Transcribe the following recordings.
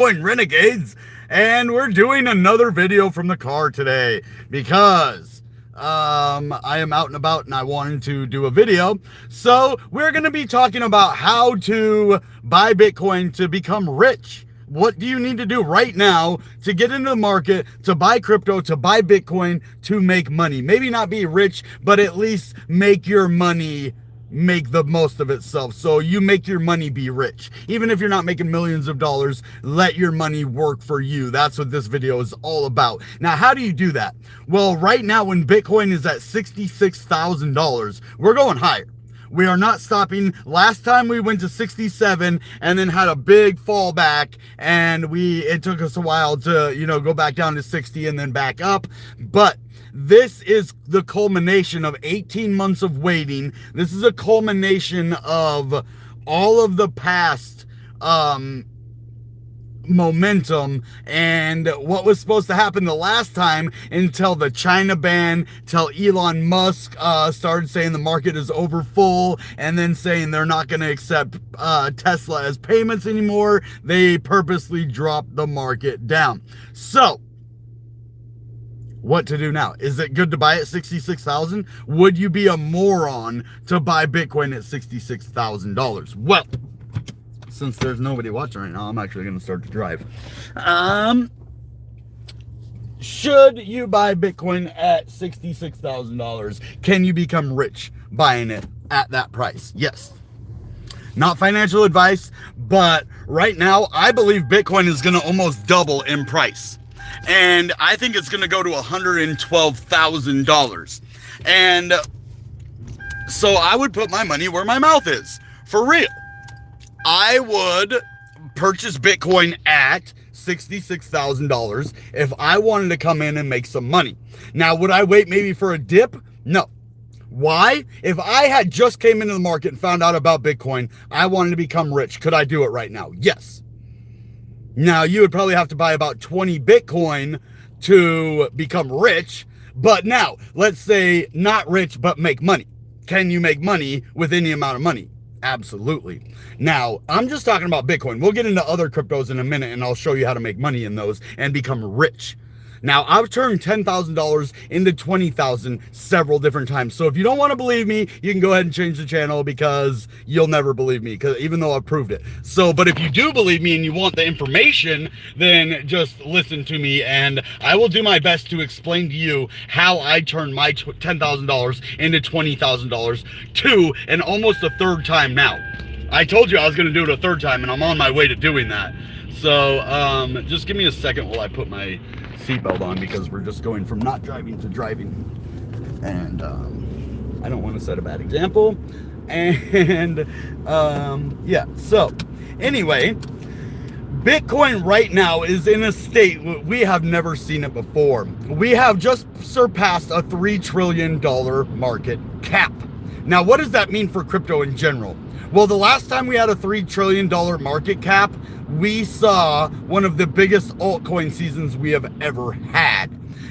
Renegades, and we're doing another video from the car today because I am out and about and I wanted to do a video. So we're going to be talking about how to buy Bitcoin to become rich. What do you need to do right now to get into the market, to buy crypto, to buy Bitcoin, to make money? Maybe not be rich, but at least make your money make the most of itself. So you make your money be rich. Even if you're not making millions of dollars, let your money work for you. That's what this video is all about. Now, how do you do that? Well, right now when Bitcoin is at $66,000, we're going higher. We are not stopping. Last time we went to 67 and then had a big fallback, and it took us a while to, go back down to 60 and then back up. But this is the culmination of 18 months of waiting. This is a culmination of all of the past momentum and what was supposed to happen the last time until the China ban, till Elon Musk started saying the market is over full, and then saying they're not going to accept Tesla as payments anymore. They purposely dropped the market down. So what to do now? Is it good to buy at 66,000? Would you be a moron to buy Bitcoin at $66,000? Well, since there's nobody watching right now, I'm actually going to start to drive. Should you buy Bitcoin at $66,000? Can you become rich buying it at that price? Yes. Not financial advice, but right now, I believe Bitcoin is going to almost double in price. And I think it's going to go to $112,000. And so I would put my money where my mouth is. For real. I would purchase Bitcoin at $66,000 if I wanted to come in and make some money. Now, would I wait maybe for a dip? No. Why? If I had just came into the market and found out about Bitcoin, I wanted to become rich. Could I do it right now? Yes. Now, you would probably have to buy about 20 Bitcoin to become rich. But now, let's say not rich, but make money. Can you make money with any amount of money? Absolutely. Now, I'm just talking about Bitcoin. We'll get into other cryptos in a minute, and I'll show you how to make money in those and become rich. Now, I've turned $10,000 into $20,000 several different times. So if you don't want to believe me, you can go ahead and change the channel, because you'll never believe me, even though I've proved it. So, but if you do believe me and you want the information, then just listen to me, and I will do my best to explain to you how I turned my $10,000 into $20,000 to and almost a third time now. I told you I was going to do it a third time, and I'm on my way to doing that. So just give me a second while I put my seatbelt on, because we're just going from not driving to driving, and I don't want to set a bad example. And yeah, so anyway, Bitcoin right now is in a state we have never seen it before. We have just surpassed a $3 trillion market cap. Now, what does that mean for crypto in general? Well, the last time we had a $3 trillion market cap, we saw one of the biggest altcoin seasons we have ever had.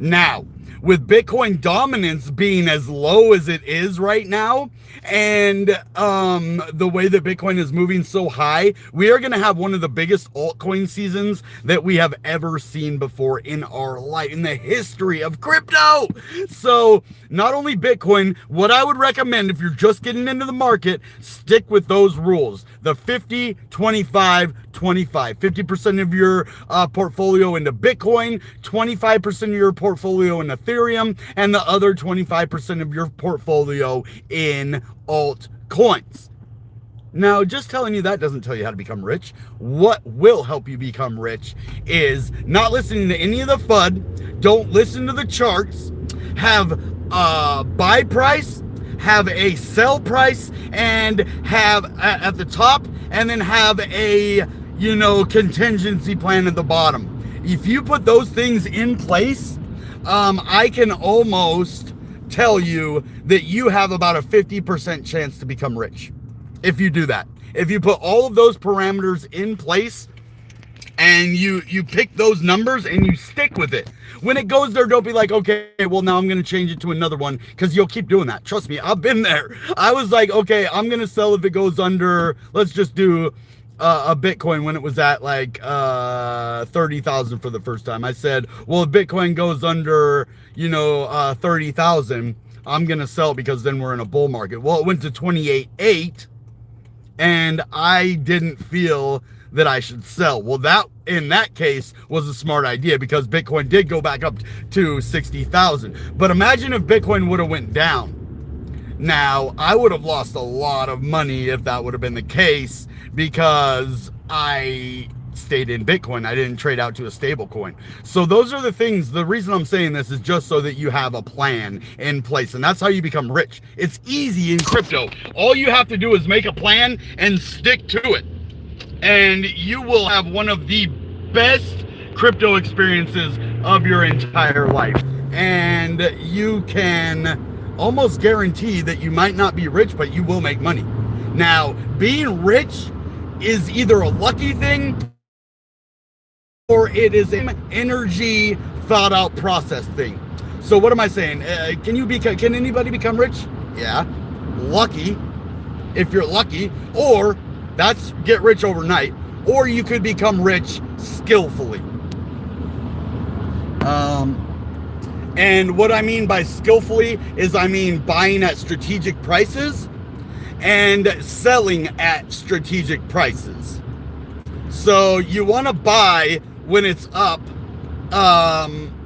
Now, with Bitcoin dominance being as low as it is right now, and the way that Bitcoin is moving so high, we are going to have one of the biggest altcoin seasons that we have ever seen before in our life, in the history of crypto. So not only Bitcoin, what I would recommend if you're just getting into the market, stick with those rules. The 50, 25, 25. 50% of your portfolio into Bitcoin, 25% of your portfolio in Ethereum, and the other 25% of your portfolio in altcoins. Now, just telling you that doesn't tell you how to become rich. What will help you become rich is not listening to any of the FUD. Don't listen to the charts. Have a buy price, have a sell price, and have at the top, and then have a contingency plan at the bottom. If you put those things in place, I can almost tell you that you have about a 50% chance to become rich. If you do that, if you put all of those parameters in place and you pick those numbers and you stick with it. When it goes there, don't be like, okay, well, now I'm going to change it to another one, because you'll keep doing that. Trust me, I've been there. I was like, okay, I'm going to sell if it goes under, let's just do a Bitcoin when it was at like 30,000 for the first time. I said, well, if Bitcoin goes under, 30,000, I'm going to sell because then we're in a bull market. Well, it went to 28.8 and I didn't feel that I should sell. Well, that in that case was a smart idea because Bitcoin did go back up to 60,000. But imagine if Bitcoin would have went down. Now, I would have lost a lot of money if that would have been the case because I stayed in Bitcoin. I didn't trade out to a stable coin. So those are the things. The reason I'm saying this is just so that you have a plan in place. And that's how you become rich. It's easy in crypto. All you have to do is make a plan and stick to it. And you will have one of the best crypto experiences of your entire life. And you can almost guarantee that you might not be rich, but you will make money. Now, being rich is either a lucky thing or it is an energy thought out process thing. So what am I saying? Can anybody become rich? Yeah. Lucky, if you're lucky, or that's get rich overnight, or you could become rich skillfully. And what I mean by skillfully is I mean buying at strategic prices and selling at strategic prices. So you want to buy when it's up,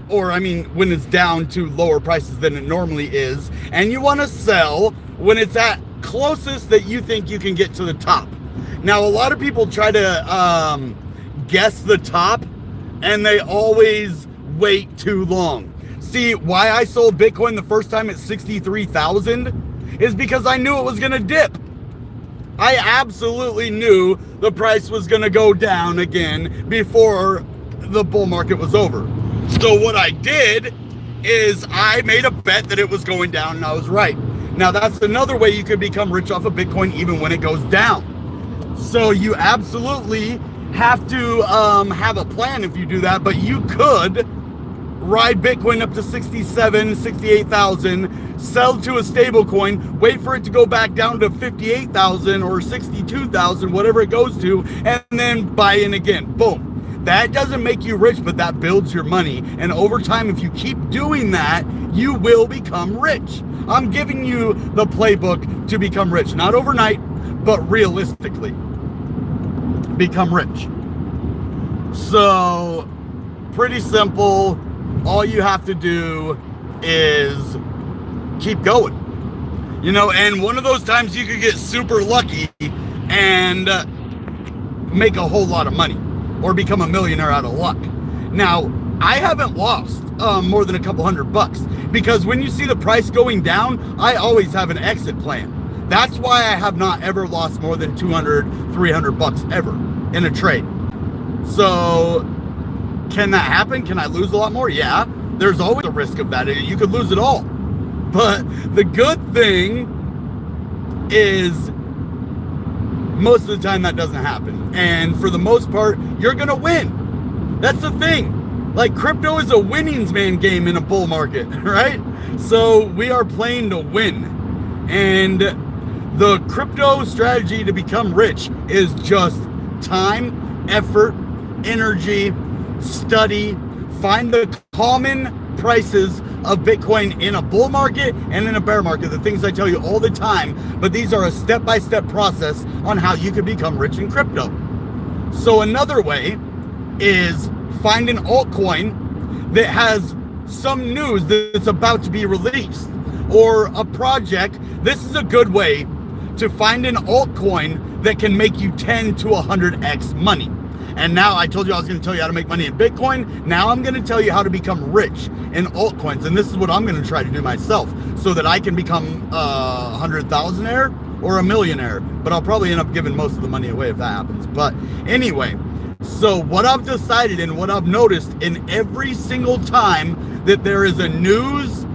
when it's down to lower prices than it normally is. And you want to sell when it's at closest that you think you can get to the top. Now, a lot of people try to guess the top and they always wait too long. See, why I sold Bitcoin the first time at 63,000 is because I knew it was going to dip. I absolutely knew the price was going to go down again before the bull market was over. So what I did is I made a bet that it was going down and I was right. Now that's another way you could become rich off of Bitcoin even when it goes down. So you absolutely have to have a plan if you do that, but you could ride Bitcoin up to 67, 68,000, sell to a stable coin, wait for it to go back down to 58,000 or 62,000, whatever it goes to, and then buy in again. Boom. That doesn't make you rich, but that builds your money. And over time, if you keep doing that, you will become rich. I'm giving you the playbook to become rich, not overnight, but realistically become rich. So pretty simple. All you have to do is keep going, and one of those times you could get super lucky and make a whole lot of money or become a millionaire out of luck. Now, I haven't lost more than a couple $100 because when you see the price going down, I always have an exit plan. That's why I have not ever lost more than $200, $300 ever in a trade. So can that happen? Can I lose a lot more? Yeah, there's always a risk of that. You could lose it all. But the good thing is most of the time that doesn't happen. And for the most part, you're going to win. That's the thing. Like crypto is a winnings man game in a bull market, right? So we are playing to win. And the crypto strategy to become rich is just time, effort, energy, study, find the common prices of Bitcoin in a bull market and in a bear market, the things I tell you all the time, but these are a step-by-step process on how you can become rich in crypto. So another way is find an altcoin that has some news that's about to be released or a project. This is a good way to find an altcoin that can make you 10 to 100x money. And now I told you I was going to tell you how to make money in Bitcoin. Now I'm going to tell you how to become rich in altcoins. And this is what I'm going to try to do myself so that I can become a 100,000aire or a millionaire. But I'll probably end up giving most of the money away if that happens. But anyway, so what I've decided and what I've noticed in every single time that there is a news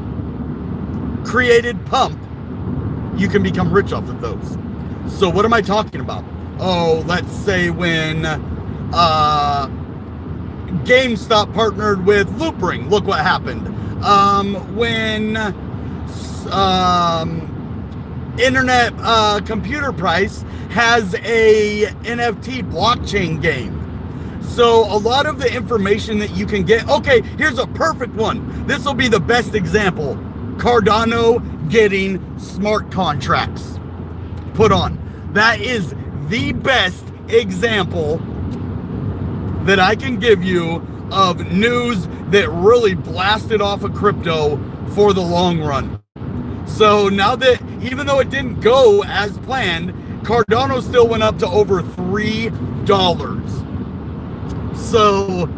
created pump, you can become rich off of those. So what am I talking about? Oh, let's say when GameStop partnered with Loopring. Look what happened. When internet computer price has a NFT blockchain game. So a lot of the information that you can get, okay, here's a perfect one. This will be the best example. Cardano getting smart contracts put on. That is the best example that I can give you of news that really blasted off of crypto for the long run. So now that, even though it didn't go as planned, Cardano still went up to over $3. So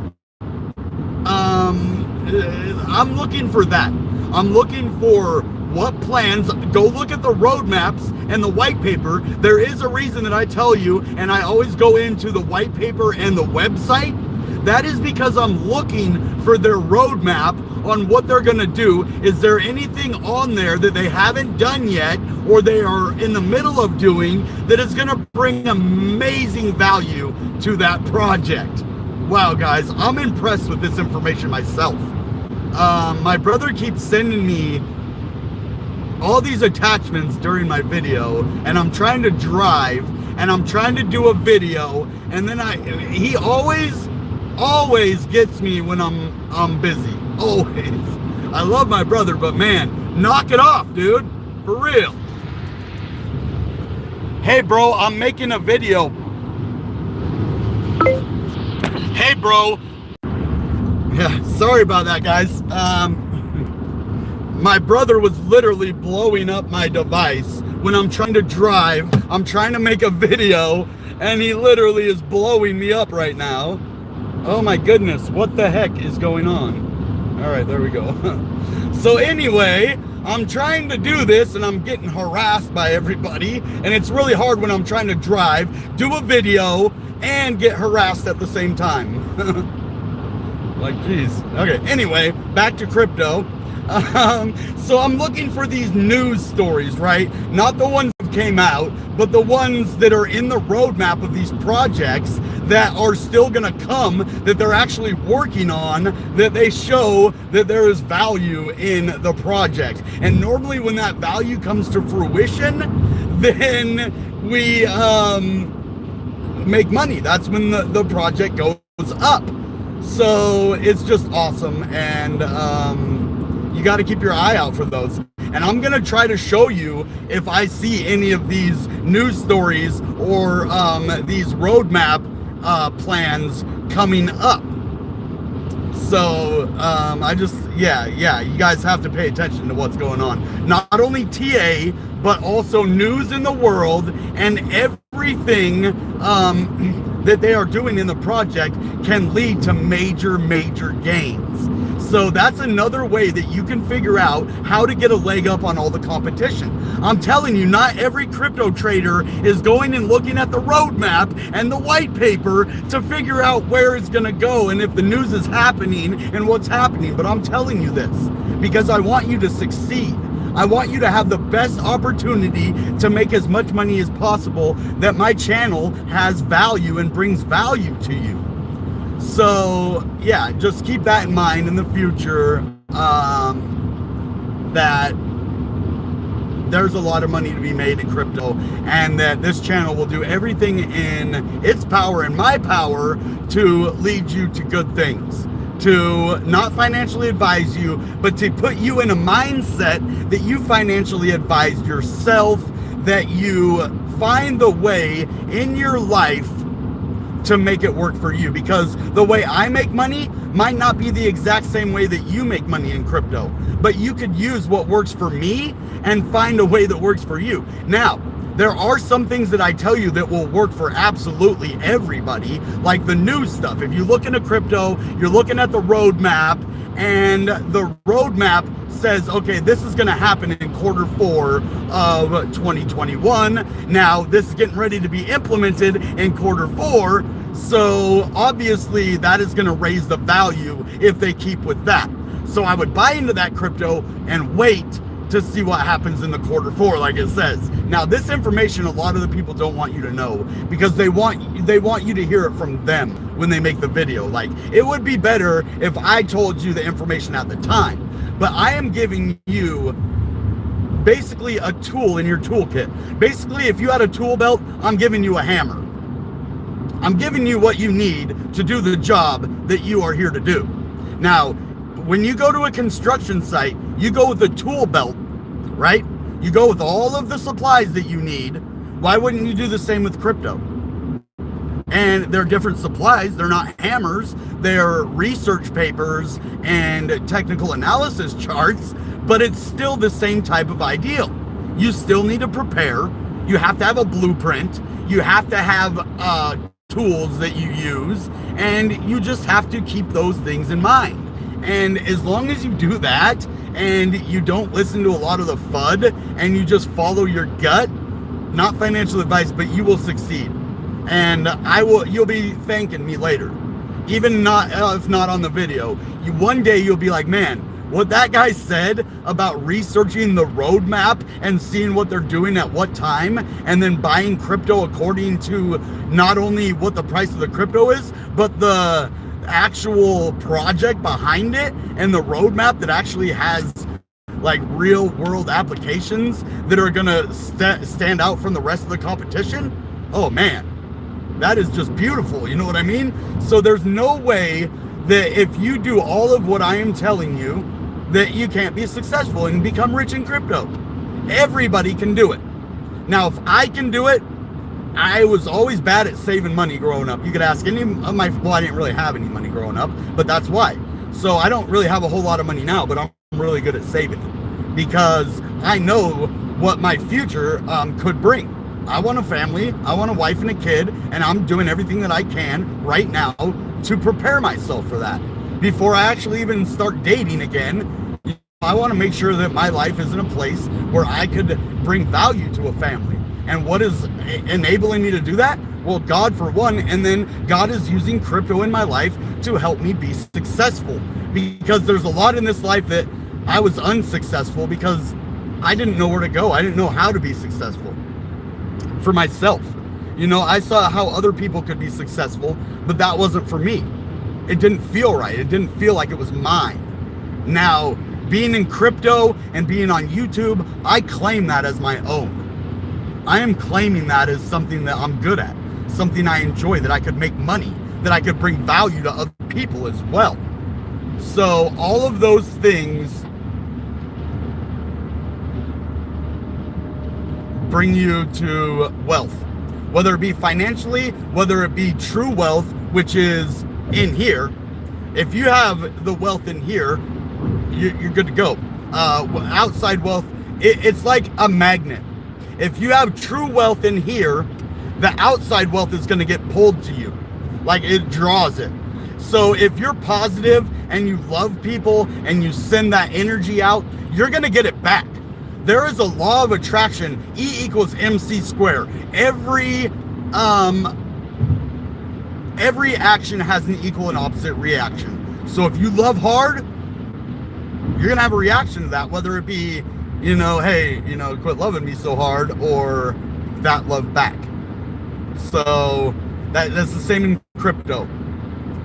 I'm looking for that. I'm looking for what plans. Go look at the roadmaps and the white paper. There is a reason that I tell you, and I always go into the white paper and the website. That is because I'm looking for their roadmap on what they're going to do. Is there anything on there that they haven't done yet, or they are in the middle of doing, that is going to bring amazing value to that project? Wow, guys, I'm impressed with this information myself. My brother keeps sending me all these attachments during my video, and I'm trying to drive, and I'm trying to do a video, and then he always gets me when I'm busy. Always. I love my brother, but man, knock it off, dude. For real. Hey, bro, I'm making a video. Hey, bro. Yeah, sorry about that, guys. My brother was literally blowing up my device when I'm trying to drive. I'm trying to make a video, and he literally is blowing me up right now. Oh my goodness, what the heck is going on? All right, there we go. So anyway, I'm trying to do this and I'm getting harassed by everybody, and it's really hard when I'm trying to drive, do a video, and get harassed at the same time. Like, geez. Okay, anyway, back to crypto. So I'm looking for these news stories, right? Not the ones that came out, but the ones that are in the roadmap of these projects that are still gonna come, that they're actually working on, that they show that there is value in the project. And normally when that value comes to fruition, then we make money. That's when the project goes up. So it's just awesome, and you got to keep your eye out for those. And I'm gonna try to show you if I see any of these news stories or these roadmap plans coming up. So you guys have to pay attention to what's going on. Not only TA, but also news in the world, and everything that they are doing in the project can lead to major gains. So that's another way that you can figure out how to get a leg up on all the competition. I'm telling you, not every crypto trader is going and looking at the roadmap and the white paper to figure out where it's gonna go and if the news is happening and what's happening. But I'm telling you this because I want you to succeed. I want you to have the best opportunity to make as much money as possible, that my channel has value and brings value to you. So yeah, just keep that in mind in the future, that there's a lot of money to be made in crypto, and that this channel will do everything in its power and my power to lead you to good things. To not financially advise you, but to put you in a mindset that you financially advise yourself, that you find the way in your life to make it work for you. Because the way I make money might not be the exact same way that you make money in crypto, but you could use what works for me and find a way that works for you. Now, there are some things that I tell you that will work for absolutely everybody, like the news stuff. If you look into crypto, you're looking at the roadmap, and the roadmap says, okay, this is gonna happen in Q4 of 2021. Now, this is getting ready to be implemented in Q4, so obviously that is gonna raise the value if they keep with that. So I would buy into that crypto and wait to see what happens in the Q4, like it says. Now, this information, a lot of the people don't want you to know, because they want you to hear it from them when they make the video. Like, it would be better if I told you the information at the time, but I am giving you basically a tool in your toolkit. Basically, if you had a tool belt, I'm giving you a hammer. I'm giving you what you need to do the job that you are here to do. Now, when you go to a construction site, you go with a tool belt, right? You go with all of the supplies that you need. Why wouldn't you do the same with crypto? And they're different supplies. They're not hammers. They're research papers and technical analysis charts, but it's still the same type of ideal. You still need to prepare. You have to have a blueprint. You have to have tools that you use, and you just have to keep those things in mind. And as long as you do that, and you don't listen to a lot of the FUD, and you just follow your gut, not financial advice, but you will succeed. And you'll be thanking me later. Even not, if not on the video, one day you'll be like, man, what that guy said about researching the roadmap and seeing what they're doing at what time, and then buying crypto according to not only what the price of the crypto is, but the actual project behind it and the roadmap that actually has like real world applications that are gonna stand out from the rest of the competition. Oh man, that is just beautiful. You know what I mean? So there's no way that if you do all of what I am telling you, that you can't be successful and become rich in crypto. Everybody can do it. Now, if I can do it, I was always bad at saving money growing up. You could ask any of my, well, I didn't really have any money growing up, but that's why. So I don't really have a whole lot of money now, but I'm really good at saving it because I know what my future could bring. I want a family, I want a wife and a kid, and I'm doing everything that I can right now to prepare myself for that. Before I actually even start dating again, I want to make sure that my life is in a place where I could bring value to a family. And what is enabling me to do that? Well, God for one, and then God is using crypto in my life to help me be successful. Because there's a lot in this life that I was unsuccessful because I didn't know where to go. I didn't know how to be successful for myself. You know, I saw how other people could be successful, but that wasn't for me. It didn't feel right. It didn't feel like it was mine. Now, being in crypto and being on YouTube, I claim that as my own. I am claiming that as something that I'm good at, something I enjoy, that I could make money, that I could bring value to other people as well. So all of those things bring you to wealth, whether it be financially, whether it be true wealth, which is in here. If you have the wealth in here, you're good to go. Outside wealth, it's like a magnet. If you have true wealth in here, the outside wealth is going to get pulled to you, like it draws it. So if you're positive and you love people and you send that energy out, you're going to get it back. There is a law of attraction, E equals MC squared. Every action has an equal and opposite reaction. So if you love hard, you're going to have a reaction to that, whether it be, you know, hey, you know, quit loving me so hard, or that love back. So that's the same in crypto.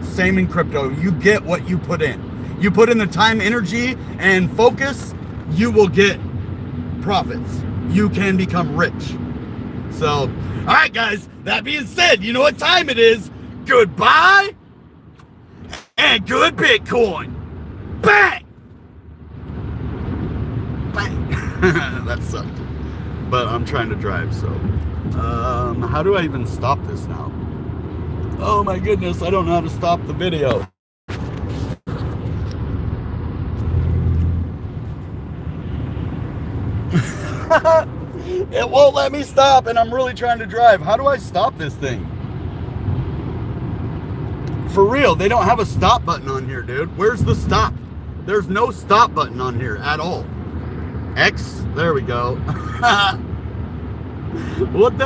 Same in crypto. You get what you put in. You put in the time, energy, and focus, you will get profits. You can become rich. So, all right, guys, that being said, you know what time it is. Goodbye and good Bitcoin. Bang! Bang! That sucked. But I'm trying to drive, so. How do I even stop this now? Oh my goodness, I don't know how to stop the video. It won't let me stop, and I'm really trying to drive. How do I stop this thing? For real, they don't have a stop button on here, dude. Where's the stop? There's no stop button on here at all. X, there we go. What the